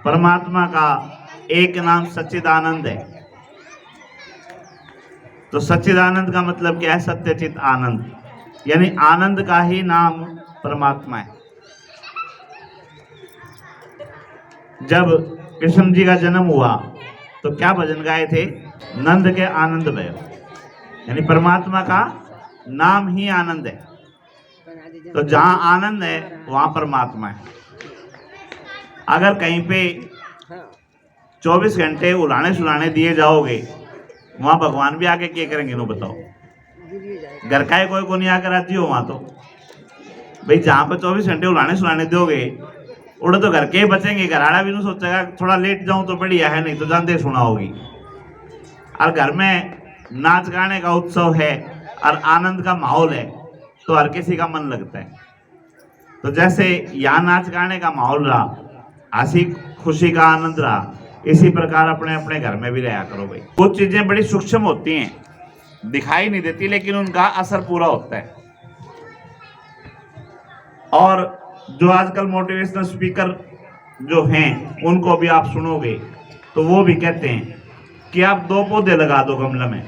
परमात्मा का एक नाम सच्चिदानंद है। तो सच्चिदानंद का मतलब क्या है? सत्यचित आनंद, यानी आनंद का ही नाम परमात्मा है। जब कृष्ण जी का जन्म हुआ तो क्या भजन गाए थे? नंद के आनंद भयो, यानी परमात्मा का नाम ही आनंद है। तो जहां आनंद है वहां परमात्मा है। अगर कहीं पे 24 घंटे उलाने सुलाने दिए जाओगे, वहां भगवान भी आके क्या करेंगे? नो बताओ, घर का ही कोई को नहीं आकर राजी हो वहां। तो भाई जहां पर 24 घंटे उलाने सुलाने दोगे, उड़े तो घर के ही बचेंगे। घराड़ा भी नहीं सोचेगा थोड़ा लेट जाऊं तो बढ़िया है, नहीं तो जानते सुना होगी। और घर में नाच गाने का उत्सव है और आनंद का माहौल है तो हर किसी का मन लगता है। तो जैसे यहाँ नाच गाने का माहौल रहा, हंसी खुशी का आनंद रहा, इसी प्रकार अपने अपने घर में भी रहा करो भाई। कुछ चीजें बड़ी सूक्ष्म होती हैं, दिखाई नहीं देती, लेकिन उनका असर पूरा होता है। और जो आजकल मोटिवेशनल स्पीकर जो हैं उनको भी आप सुनोगे तो वो भी कहते हैं कि आप 2 पौधे लगा दो गमले में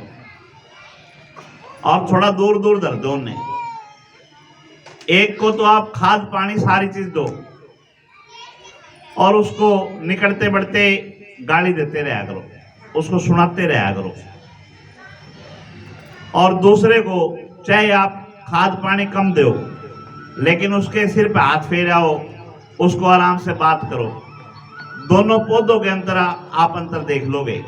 और थोड़ा दूर दूर धर दो उन्हें। एक को तो आप खाद पानी सारी चीज दो और उसको निकलते बढ़ते गाली देते रहा करो, उसको सुनाते रहा करो। और दूसरे को चाहे आप खाद पानी कम दो, लेकिन उसके सिर पे हाथ फेराओ, उसको आराम से बात करो। दोनों पौधों के अंतर आप अंतर देख लोगे।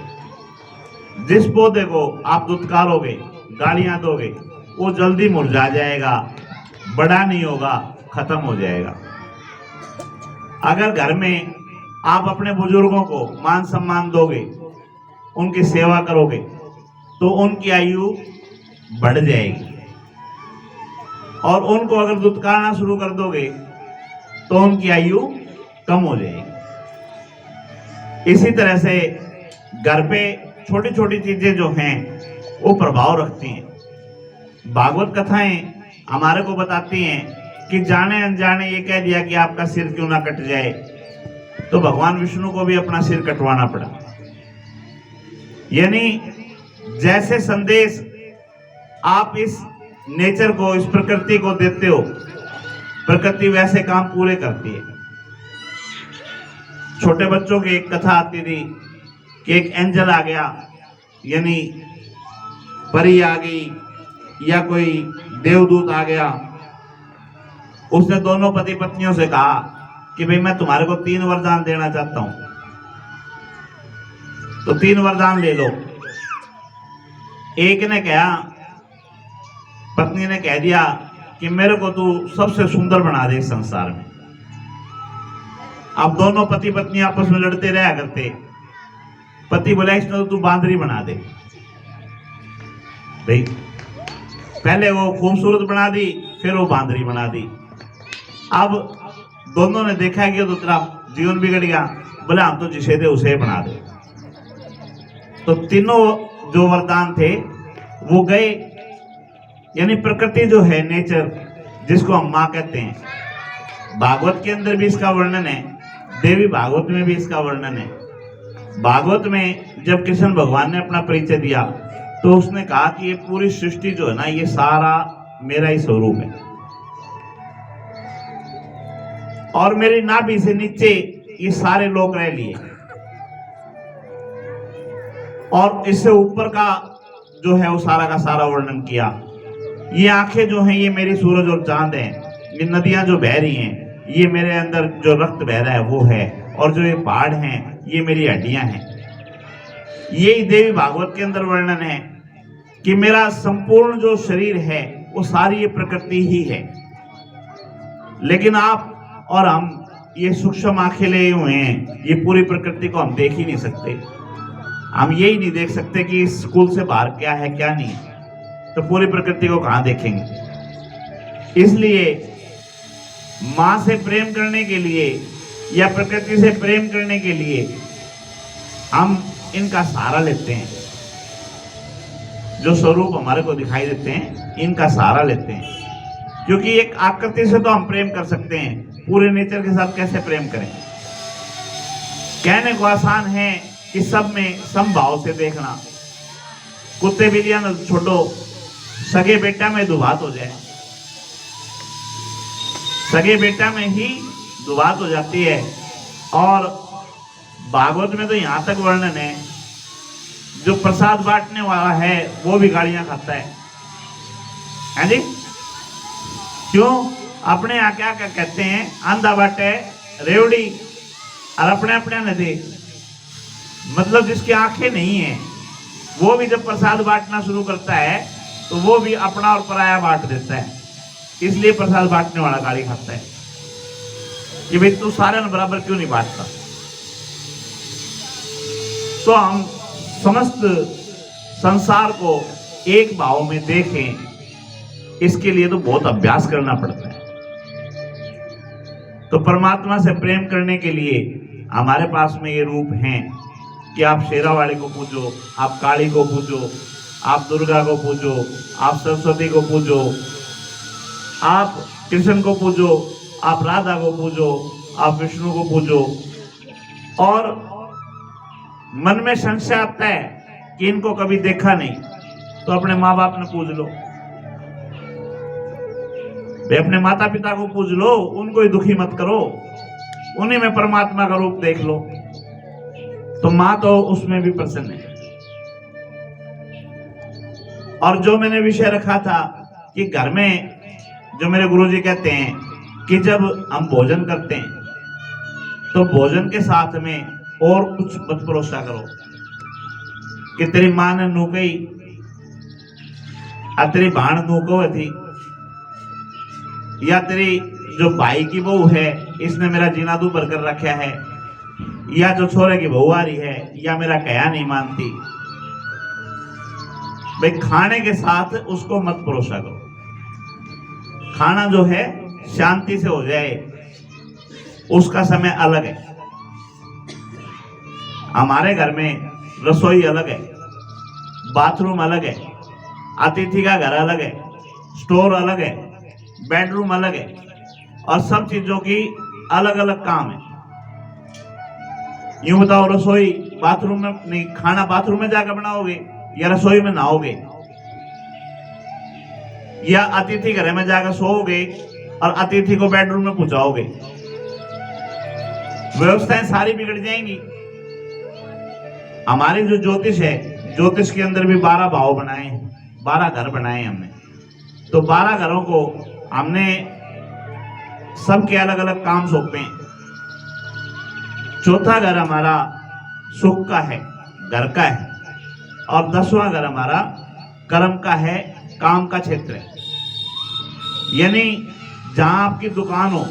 जिस पौधे को आप दुत्कारोगे, गालियां दोगे, वो जल्दी मुरझा जाएगा, बड़ा नहीं होगा, खत्म हो जाएगा। अगर घर में आप अपने बुजुर्गों को मान सम्मान दोगे, उनकी सेवा करोगे, तो उनकी आयु बढ़ जाएगी। और उनको अगर दुत्कारना शुरू कर दोगे तो उनकी आयु कम हो जाएगी। इसी तरह से घर पे छोटी छोटी चीजें जो हैं वो प्रभाव रखती हैं। भागवत कथाएं हमारे को बताती हैं कि जाने अनजाने ये कह दिया कि आपका सिर क्यों ना कट जाए, तो भगवान विष्णु को भी अपना सिर कटवाना पड़ा। यानी जैसे संदेश आप इस नेचर को, इस प्रकृति को देते हो, प्रकृति वैसे काम पूरे करती है। छोटे बच्चों की एक कथा आती थी कि एक एंजल आ गया, यानी परी आ गई या कोई देवदूत आ गया। उसने दोनों पति पत्नियों से कहा कि भाई मैं तुम्हारे को 3 वरदान देना चाहता हूं, तो 3 वरदान ले लो। एक ने कहा, पत्नी ने कह दिया कि मेरे को तू सबसे सुंदर बना दे इस संसार में। अब दोनों पति पत्नी आपस में लड़ते रहा करते। पति बोला इसने तो तू बांदरी बना दे। भाई पहले वो खूबसूरत बना दी, फिर वो बांदरी बना दी। अब दोनों ने देखा कि तो तेरा जीवन बिगड़ गया, बोला हम तो जिसे दे उसे बना दे। तो तीनों जो वरदान थे वो गए। यानी प्रकृति जो है, नेचर, जिसको हम माँ कहते हैं, भागवत के अंदर भी इसका वर्णन है, देवी भागवत में भी इसका वर्णन है। भागवत में जब कृष्ण भगवान ने अपना परिचय दिया तो उसने कहा कि ये पूरी सृष्टि जो है ना, ये सारा मेरा ही स्वरूप है, और मेरी नाभि से नीचे ये सारे लोग रह लिए, और इससे ऊपर का जो है वो सारा का सारा वर्णन किया। ये आंखें जो हैं ये मेरी सूरज और चांद हैं, ये नदियां जो बह रही हैं ये मेरे अंदर जो रक्त बह रहा है वो है, और जो ये पहाड़ हैं ये मेरी हड्डियां हैं। यही देवी भागवत के अंदर वर्णन है कि मेरा संपूर्ण जो शरीर है वो सारी ये प्रकृति ही है। लेकिन आप और हम ये सूक्ष्म आंखें लिए हुए हैं, ये पूरी प्रकृति को हम देख ही नहीं सकते। हम यही नहीं देख सकते कि इस स्कूल से बाहर क्या है क्या नहीं, तो पूरी प्रकृति को कहां देखेंगे। इसलिए मां से प्रेम करने के लिए या प्रकृति से प्रेम करने के लिए हम इनका सहारा लेते हैं। जो स्वरूप हमारे को दिखाई देते हैं इनका सहारा लेते हैं, क्योंकि एक आकृति से तो हम प्रेम कर सकते हैं, पूरे नेचर के साथ कैसे प्रेम करें। कहने को आसान है कि सब में समभाव से देखना। कुत्ते बिल्लियां न छोड़ो, सगे बेटा में दुबात हो जाए, सगे बेटा में ही दुबात हो जाती है। और भागवत में तो यहां तक वर्णन है, जो प्रसाद बांटने वाला है वो भी गालियां खाता है जी। क्यों? अपने यहाँ क्या क्या कहते हैं, आंधा बाटे रेवड़ी और अपने अपने न दे। मतलब जिसकी आंखें नहीं है वो भी जब प्रसाद बांटना शुरू करता है तो वो भी अपना और पराया बांट देता है। इसलिए प्रसाद बांटने वाला गाली खाता है कि भाई तू सारे न बराबर क्यों नहीं बांटता। तो हम समस्त संसार को एक भाव में देखें, इसके लिए तो बहुत अभ्यास करना पड़ता है। तो परमात्मा से प्रेम करने के लिए हमारे पास में ये रूप हैं कि आप शेरा वाले को पूजो, आप काली को पूजो, आप दुर्गा को पूजो, आप सरस्वती को पूजो, आप कृष्ण को पूजो, आप राधा को पूजो, आप विष्णु को पूजो। और मन में संशय आता है कि इनको कभी देखा नहीं, तो अपने माँ बाप ने पूज लो, वे अपने माता पिता को पूज लो, उनको ही दुखी मत करो, उन्हीं में परमात्मा का रूप देख लो, तो मां तो उसमें भी प्रसन्न है। और जो मैंने विषय रखा था कि घर में जो मेरे गुरुजी कहते हैं कि जब हम भोजन करते हैं तो भोजन के साथ में और कुछ मत परोसा करो कि तेरी मां ने नू गई आ तेरी भाण नू को थी, या तेरी जो भाई की बहू है इसने मेरा जीना दू भर कर रखा है, या जो छोरे की बहू आ रही है या मेरा कया नहीं मानती। भाई खाने के साथ उसको मत परोसा करो। खाना जो है शांति से हो जाए, उसका समय अलग है। हमारे घर में रसोई अलग है, बाथरूम अलग है, अतिथि का घर अलग है, स्टोर अलग है, बेडरूम अलग है, और सब चीजों की अलग अलग काम है। यूं बताओ, रसोई बाथरूम में नहीं, खाना बाथरूम में जाकर बनाओगे या रसोई में नहाओगे, या अतिथि घर में जाकर सोओगे और अतिथि को बेडरूम में पहुंचाओगे? व्यवस्थाएं सारी बिगड़ जाएंगी। हमारी जो ज्योतिष है, ज्योतिष के अंदर भी 12 भाव बनाए हैं, 12 घर बनाए हमने। तो 12 घरों को हमने सबके अलग अलग काम सौंपे हैं। चौथा घर हमारा सुख का है, घर का है, और 10वां घर हमारा कर्म का है, काम का क्षेत्र है। यानी जहां आपकी दुकान हो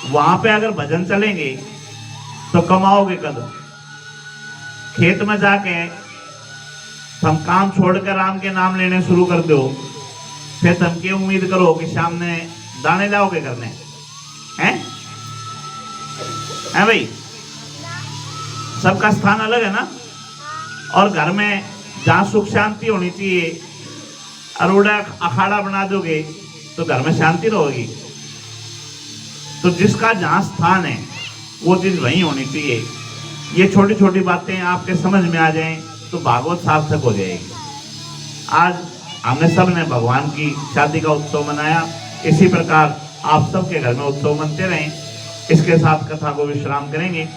वहां पे अगर भजन चलेंगे तो कमाओगे कदम। खेत में जाके तुम काम छोड़कर राम के नाम लेने शुरू कर दो, फिर तुम क्या उम्मीद करो कि सामने दाने लाओगे करने हैं? है भाई, सबका स्थान अलग है ना। और घर में जहां सुख शांति होनी चाहिए, अरोड़ा अखाड़ा बना दोगे तो घर में शांति रहेगी। तो जिसका जहां स्थान है वो चीज वहीं होनी चाहिए। ये छोटी छोटी बातें आपके समझ में आ जाएं तो भागवत सार्थक हो जाएगी। आज हमने सब ने भगवान की शादी का उत्सव मनाया। इसी प्रकार आप सबके घर में उत्सव मनते रहें। इसके साथ कथा को विश्राम करेंगे।